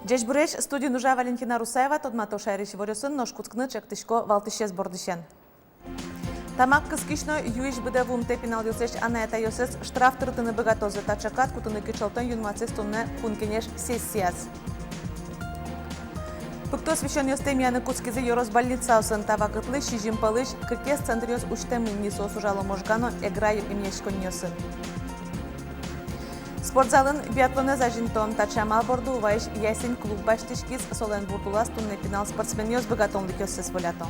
Жешбуреш студия нужа Валентина Русаева, тодмато шайриш ворюсын, ношкуткны чектишко валтышез бордышен. Тамак кыскишно юиш быдавум тепинал юсеш анаята юсес штраф тыртыны богатозы тачакат кутыны кичалтын юнмацис тунны кункенеш сессияс. Пыкто священ юстемияны куцкизи yoros больница усын тавакытлы шижим палыш кыркес центриос уштемын нисо сужало можгано эграю имнешкон юсын. Спортзалын биатлоны зажинтон тачамал борду увайш ясень клуб баштишкиз солен буртулас тунны пинал спортсмен ёс богатонлык ёсес волятон.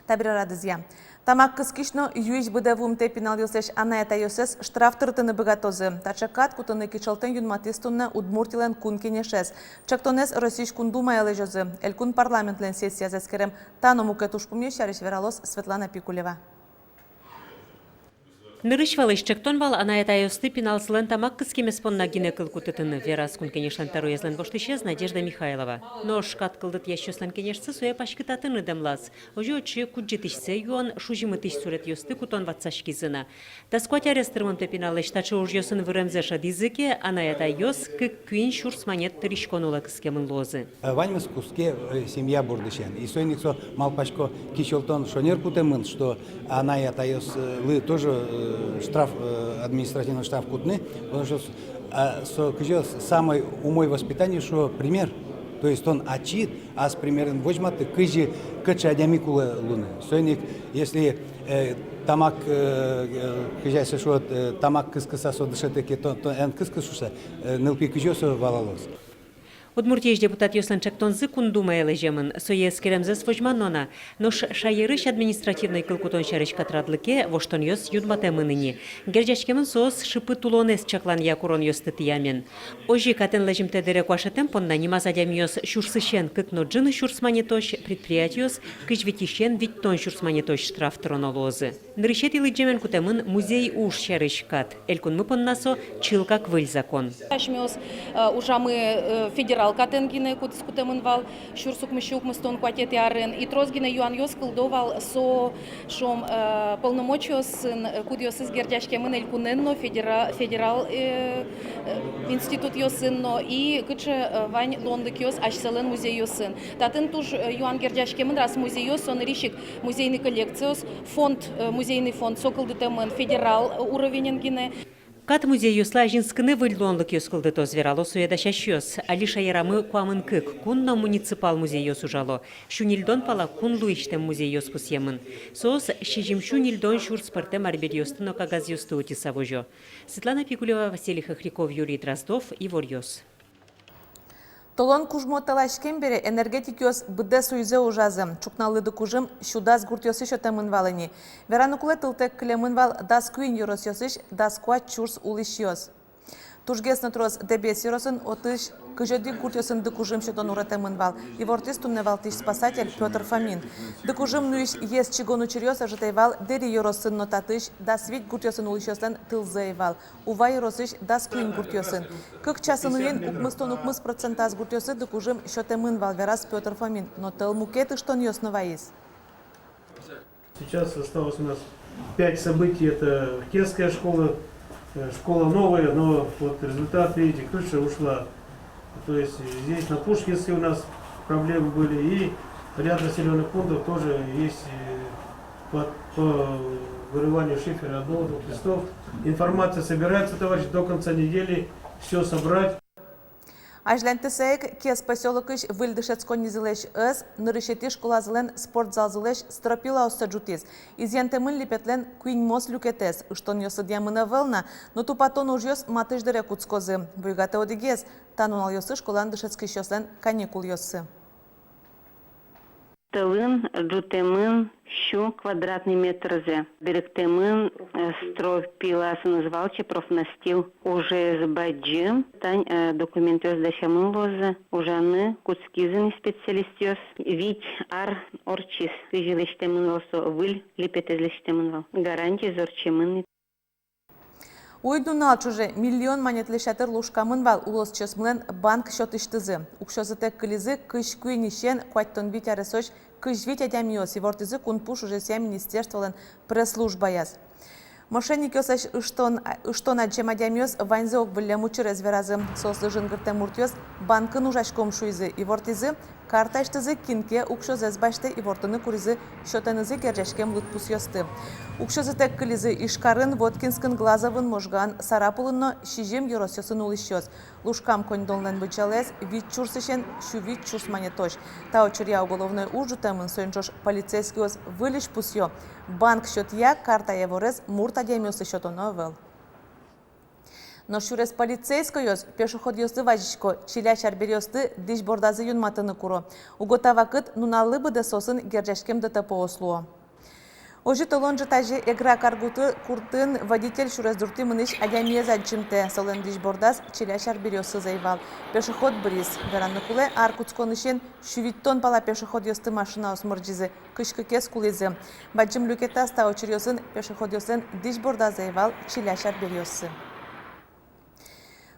Табира радызья. Тамак кыскишно юиш быдавум тепинал ёсеш анаята ёсес штраф тыртыны богатозы. Тачакат кутыны кичалтын юнматистунна удмуртилен кун кенешес. Чактонес Российш кундума элежозы. Элькун парламентлен сессия зескерем тану мукетуш пумещариш вералос Светлана Пикулева. Нырышвалыш чектонвал анаята ёсты пиналсылен тамак кыскемес понна гинекыл кутытыны верас кун кенешлен таруезлен воштышез Надежда Михайлова. Но шкат кылдыт ящослен кенешцы суя пашкытатыны демлаз. Ожо очи куджитышсе юан шужимытыш сурет ёсты кутон ватсашкизына. Таскуать арестырмын тепиналыш тачы уж ёсын вырэмзеша дизыке анаята ёс кык кюин шурс манет тыришконула кыскемын лозы. Ваньмыс куске семья бурдышен. И сойниксо малпашко кичелтон шонер кутемын, что анаята ёс лы тоже штраф, административный штраф кутны, потому что самое умой воспитание, что пример, то есть он очит, а с примером возьматы кыжи кыча адямикула луны. Сойник, если тамак кыжайся, что тамак кыскаса содышетеки, то эн кыскасуса нылпи кыжосу валалос. Удмуртиеш депутат ёслен чектонзы кундума элежемын, соес керемзес вожманнона, нош шайырыш административный кылкутон шарыш катрадлыке воштон ёс юдматемыныни. Герджачкемын соос шипы тулонес чаклан якурон ёсты тиямен. Ожи катен лежим тедере куашетем понна нимаз адям ёс шурсышен кыкно джыны шурсманетош предприятиёс кыжветишен виттон шурсманетош штраф тронолозы. Нырышет илыджемен кутемын музей уж шарыш кат. Элькун мы поннасо чилка квыль закон. Катенгине кутемынвал шурсук мыщук мыстон кватет ярен и трозгине юан ёс кылдовал со шом полномочия сын кудиос из гердяшкемын элькуненно федерал институт ёсынно и кыче вань лондык ёс ашселен музей ёсын. Татын туж юан гердяшкемын раз музей ёс он ришик музейный коллекциос фонд музейный фонд сокылдытемын федерал уровененгине. Кат музей юсла жинскыны выльдонлык юскылды тоз верало суеда шащёс. Алиша ярамы куамын кык, кунна муниципал музей ёс ужало. Шунильдон пала кунлу иштем музей ёс пусемын. Соос шижим шунильдон шур спорте марбель ёсты, но кагаз ёсты утиса вожо. Светлана Пикулева, Василий Хохряков, Юрий Дроздов и Ворьёс. Толон кужмо талашкен бере энергетик ёс быдde суйзе ужазым. Чукналыды кужым шудас гурт ёсыш өтемын валыни. Веранукуле тылтек клемын вал дас куин юрос ёсыш, дас куат чурс улиш ёс. Тужгесны трос дебес юросын отыш кыжоди гурт ёсын дыкужым шутон уратемын вал. И вортис тунне валтыш спасатель Петр Фомин. Дыкужым нуиш ес чигону чирёс ажытай вал дери юросын нотатыш, дас вит гурт ёсын улиш ёсын тылзей вал. Ува юросыш дас куин гурт ёсын. Кык часын уен укмыстон укмыс процентаз гурт ёсы дыкужым шотемын вал верас Петр Фомин. Но тыл мукеты штон ёсно ваис. Сейчас осталось у нас 5 событий. Это Кесская школа, школа новая, но вот результат, видите, крыша ушла. То есть здесь на Пушкинской у нас проблемы были, и ряд населенных пунктов тоже есть по вырыванию шифера одного-двух листов. Информация собирается, товарищи, до конца недели все собрать. Ажлентесек кес поселокыш выльдышецко низилеш эс, нырышети школазылен спортзал зылеш стропила остаджутис. Изъянтемын липетлен куин мос люкетес, штон ёсыдьямына вэлна, но тупатон уж ёс матыждыре куцкозы. Буйгате одигез, танунал ёсы школан дышецкыш ёслен каникул ёсы. Тылын джутемын щу квадратный метрзе. Беректемын стропиласын звалче профнастил уже с баджим. Тань документёс дащамын лозы. Ужаны куцкизын специалистёс. Вить ар орчис. Кыжилештемын лосо выль липетезлештемын вал. Гарантий зорчемын. Уйдунал чуже миллион монетлешатыр лушкамын вал улос чесмлен банк счетыштызы. Укшозытек кылизы кыш куинишен куаттон бить аресоч кыш вить адямиос и вортызы кунпуш уже ся министерстволен пресс-служба яз. Мошенник ёсаш ыштон аджемадямёс ваньзе ок вылляму через веразы. Сослы жынгырте муртёс банкын ужашком шуйзы и вортизы карташтызы кинке укшозез башты и вортыны куризы шотанызы гержашкем лытпус ёсты. Укшозы теккілізі Ишкарын, Воткинскін, Глазовын, Можган, Сарапулынно шижем еросёсын улышёс. Лушкам коньдолнен бычалез, вид чурсышен, шу вид чурсмане точ. Та очеря уголовной ужутемын сойнчош полицейскиос вылиш пусё. Банк счет я, карта еворез, мурта демёсы счетоно вел. Но шурес полицейскойос пешеход ёсты важичко, чиля шарберёсты диш бордазы юнматыны куро. Угота вакыт нуналы быды сосын гержашкем ДТП ослуо. Ожи толонжы тажи эгра каргуты куртын водитель шурес дурты мыныш адямия заджимте солен диш бордаз чиля шарберёсы заевал. Пешеход бриз. Веранны куле аркутсконышен шувиттон пала пешеход ёсты машина осмырджизы. Кышкы кес кулезы. Баджим люкета ста очерёсын пешеход ёсын диш бордаз заевал чиля шарберёсы.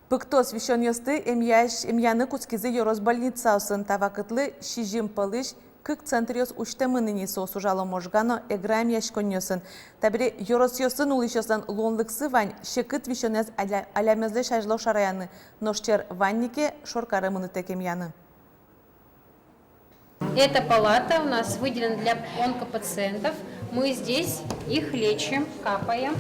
Пыкто священ ёсты эмьяны куцкизы ёрос больница осын тавакытлы шижим пылыш кык центриос уштемыныни соосу жало можгано эграем яшконёсын. Табире ёрос ёсын улышёсын лонлыксы вань шекыт вишёнез алямезле шажло шараяны, ношчер ваннике шоркарымыны текемьяны. Эта палата у нас выделена для онкопациентов. Мы здесь их лечим, капаем,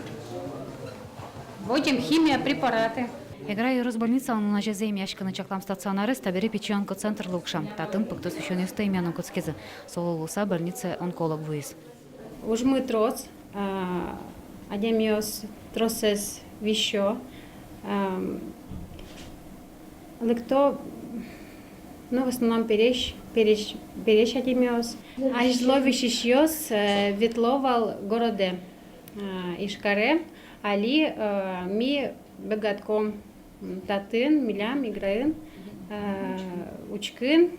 вводим химиопрепараты. Егра и Росбольница он на жезе имяшканы чаклам стационары стабери печенко центр лукшам. Татын пыктос еще не стоим яну куцкизы. Сололуса больница онколог вуис. Уж мы трос, адемиос тросес вищо, лекто, ну в основном перещ адемиос. А жло вишищос ветловал городе Ишкаре, али ми бегатком татын, милям, играин, учкин,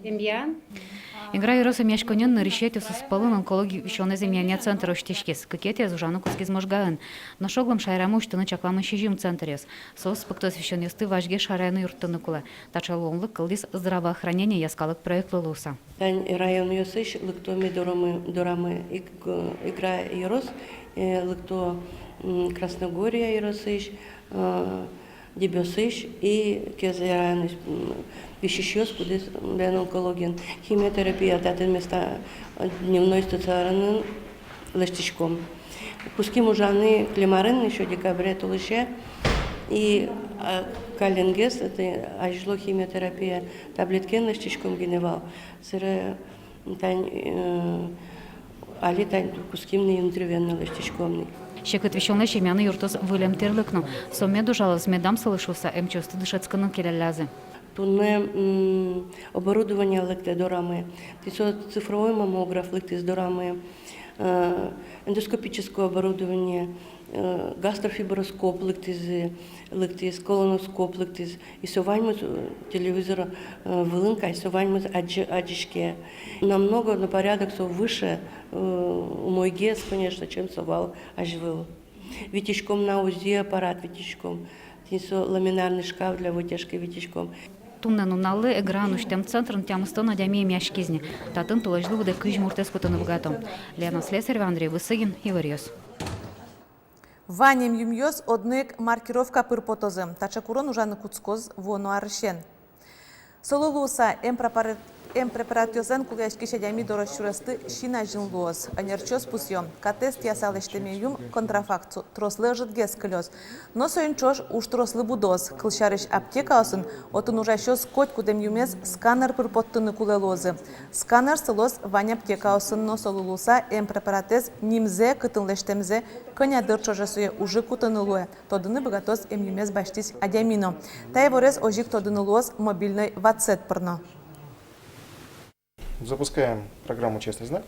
эмьян. Егра и Роса мешконен на решете со спалын онкологи вещёны земляния центр оштишкис. Кыкете зужану куцкиз можгаын. Но шоглом шайраму, что на чаклам шижим центрес. Сос пыктос вещён ёсты важге шарайны юрттыны кулы. Тачалонлык кылдис здравоохранение яскалык проект лылуса. Тань район ёсыш, лыктоми дорамы игра и рос, лыкто Красногория и росыш, дебёсыш и кезеран вещещёс, куда для онкологии. Химиотерапия датын места дневной стационарный лыштичком. Куски мужаны климарын еще декабре тулыше и калингес, это ажло химиотерапия, таблетки лыштичком геневал. Сыры тань али тань кускимный интервенный лыштичкомный. Шекыт вещёнлы шемяны юртос вылем терлыкну. Сомеду жалоз медам слышуса эмчёсты дышецканын келелязы. Туне оборудование лекте дорамы, цифровой маммограф лекте с дорамы, эндоскопическое оборудование, гастрофиброскоп лекте, колоноскоп лекте, и соваем телевизор вылынка, и соваем аджишке. Намного на порядок выше у мой гес, конечно, чем совал ажвыл. Витичком на УЗИ аппарат витичком, ламинарный шкаф для вытяжки витичком. Туннену наллы эграну штем центрын тямыстон адями мяшкизни. Татын тулажлы выда кыж муртескутыны вгатом. Лена Слесарева, Андрей Высыгин, Иварьёс. Ванем юмьёс однык маркировка пырпотозы. Тачакурон ужаны куцкоз вону арышен. Сололуса препаратёзен кулешки шедями дорощурасты шина жинлуоз. Анерчёс пусьём. Катест ясалештеме юм контрафакт трослы жытгес кылёз. Но союнчош уж трослы будоз. Кылшарыш аптека осын, отын ужащёс коть кудем юмез сканер пырпоттыны кулелозы. Сканер сылоз вань аптека осын, но сололуса препаратез нимзе кытынлештемзе коня дырчожасуе уже кутынылуе. Тодыны богатоз юмез баштись адямино. Таеворез ожик тодынылуоз мобильной ватсет пырно. Запускаем программу «Честный знак».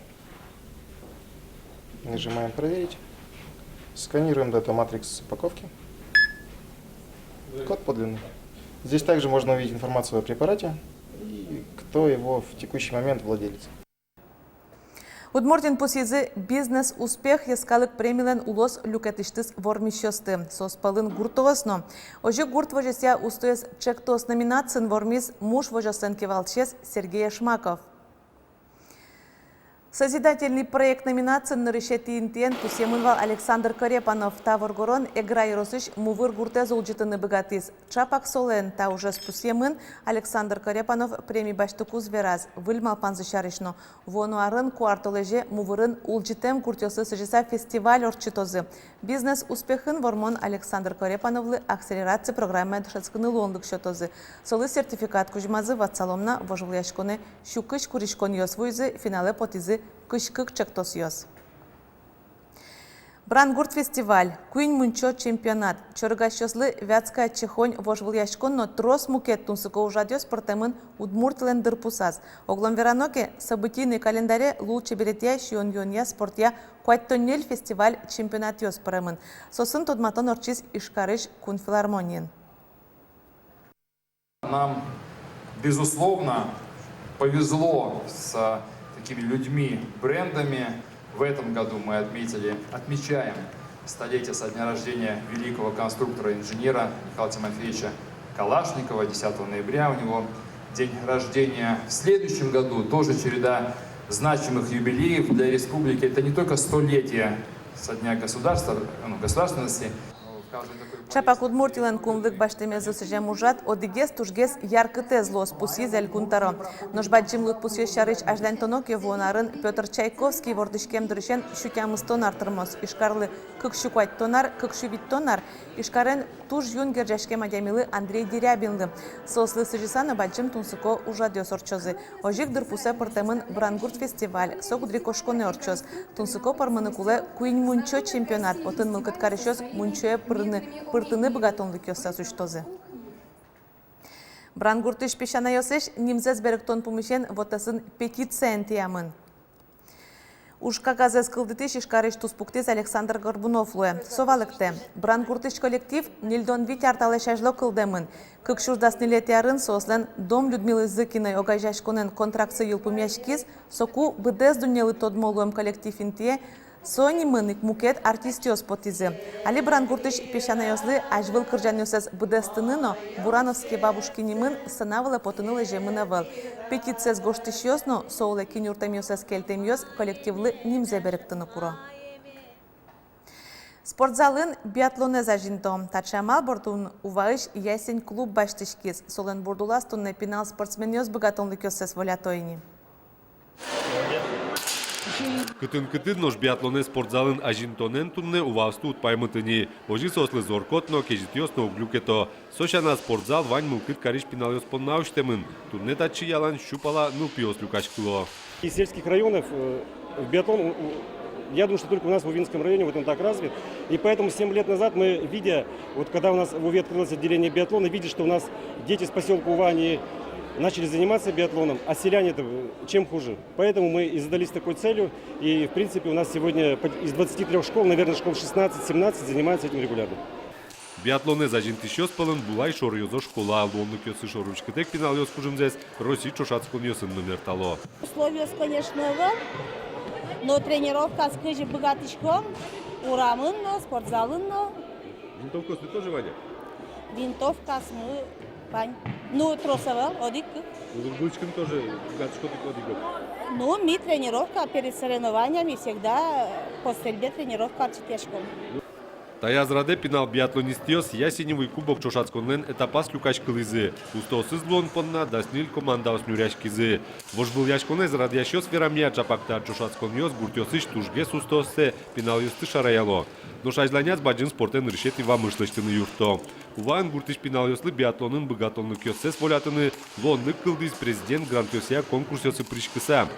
Нажимаем «Проверить». Сканируем дата-матрикс упаковки. Код подлинный. Здесь также можно увидеть информацию о препарате и кто его в текущий момент владелец. Удмуртин пусизы бизнес-успех ескалык премилен улос люкетиштыс вормищосты. Соспалын гуртовосно. Ожи гурт вожеся устоес чектос номинацин вормиз муж вожесен кевалчес Сергей Шмаков. Созидательный проект номинации на решете интен тусемынвал Александр Карепанов Таворгорон игра Яросыш мувыр гурте золжитыны богатыс. Чапак солен та уже спусемын Александр Карепанов премий баштыкуз вераз. Выльмал панзышарышно. Вонуарын куартолеже мувырын улжитем гуртёсы сыжиса фестиваль орчитозы. Бизнес успехын вормон Александр Карепановлы акселерация программы дышацкыны лондык счетозы. Солы сертификат кужмазы ватсаломна вожвляшконе щукыш куришкон ёсвойзы финале потизы кышкык чектосьёс. Брангурт фестиваль, Куин Мунчо чемпионат, Чоргащослы Вятская Чехонь вожвляшкон, но трос мукет тунсыко ужадёс портемын удмуртлен дырпусаз. Оглом вераноке событийный календаре лучше беретя шионьонья спортя Куаттоннель фестиваль чемпионат ёс премын. Сосын тодматон орчиз Ишкарыш кунфилармонин. Нам, безусловно, повезло с такими людьми, брендами. В этом году мы отмечаем столетие со дня рождения великого конструктора-инженера Михаила Тимофеевича Калашникова. 10 ноября у него день рождения. В следующем году тоже череда значимых юбилеев для республики. Это не только столетие со дня государственности. Чапак удмуртилен кумлык баштемезы сыжем ужат, одигес тужгес яркыте зло спуси зель кунтаро. Ножбаджимлык пусье шарыч ажлен тоноке вонарын Петр Чайковский вордышкем дырышен шутямыз тонар тырмос. Ишкарлы кыкшуквать тонар, кыкшувит тонар. Ишкарен туж юнгер жашкем адямилы Андрей Дерябинлы. Сослы сыжисаны баджим тунсыко ужадёс орчозы. Ожик дырпусе портемын Брангурт фестиваль, сокудри кошконе орчоз. Тунсыко парманы куле Куин Мунчо чемпионат, отын мылкыткарышёс Мунчоe пыртыны богатонлык ёсса суштозы. Брангуртыш пешана ёсеш нимзез беректон пумышен вотасын петициян тиямын. Уж кагазез кылдытыш ишкарыш туспуктез Александр Горбуновлуе. Совалыкте. Брангуртыш коллектив нильдон вить арталешажло кылдемын. Кыкшурдасны летярын сослен дом Людмилы Зыкиной огайжашконен контракция юлпумяшкиз соку быдез дунелы тодмолуем коллектив интие Сони мынык мукет артистиос потизе. Али Брангуртыш пешана ёслы ажвыл кыржан ёсез быдестыныно бурановские бабушкини мын сынавылы потынылы жемынавыл. Петицияс гоштыш ёсно соулы кинюртем ёсез келтем ёс коллективлы нимзе беректыны куро. Спортзалын биатлоне зажинто. Тачамал бортун уваыш ясень клуб баштышкиз. Солен бурдулас тунне пинал спортсмен ёс богатонлык ёсез волятойни. Кытын нож биатлоне спортзалын ажинтонен тунне увасту утпаймытыни. Ожи сослы зоркотно кежитёсно углюкето. Сошана спортзал вань мылкыт кариш пиналёс поннауштемын. Тунне тачи ялан щупала нылпиос люкашкыло. Из сельских районов в биатлон, я думаю, что только у нас в Увинском районе вот он так развит. И поэтому 7 лет назад мы, видя, вот когда у нас в Уве открылось отделение биатлона, видя, что у нас дети с поселка Увани начали заниматься биатлоном, а селяне-то чем хуже. Поэтому мы и задались такой целью. И, в принципе, у нас сегодня из 23 школ, наверное, школ 16-17 занимаются этим регулярно. Биатлоне зажинтыш палын булай шор ёзо школа лонлык ёсы шоручкытек пинал ёс кужымзес России чошацкон ёсын номер тало. Условия, конечно, но тренировка с кыжи богатышком, урамынно, спортзалынно. Винтовка ты тоже, Ваня? Винтовка мы пань. Ну, тросовал, одик. Ручкам тоже богатышко ты одик. Ну, мы тренировка перед соревнованиями всегда по стрельбе тренировка арчитешком. Таязраде пинал биатлонистиос ясеневый кубок чошацконлен этапас люкаш кылызы. Устосыз лон понна даснил команда оснюряшкизы. Вожбыл яшконез радящос верамия чапакта чошацконьос гуртёсыш тужгес устоссе пинал юсты шараяло. Но шайзланяц баджин спортен решети вамышлыштыны юрто. Уван гуртыш пинал ёслы биатлонын богатонлык ёссес волятыны лонлык кылдыз президент грантёсия конкурс ёсы пришкыса.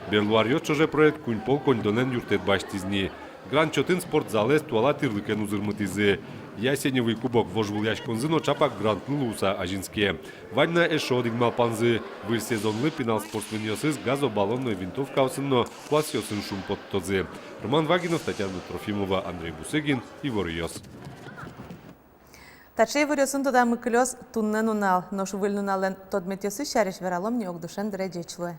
Берлуар ётшоже проект куньпол коньдонен юртет баштизни. Гранчотын спортзалес туала тырлыкен узырмытызы. Ясеневый кубок вожбыл яшконзыно чапак грантны луса ажинские. Ваньна эшо дигмал панзы. Выр сезонлы пинал спортсмен ёсыз газобаллонной винтовка осынно класс ёсын шум подтозы. Роман Вагинов, Татьяна Трофимова, Андрей Бусыгин и Ворьёс. Тачей вырёсын туда мыкылёс туннен унал. Нош выль нунален тодмет ёсы шариш вералом не огдушен дреджечлуе.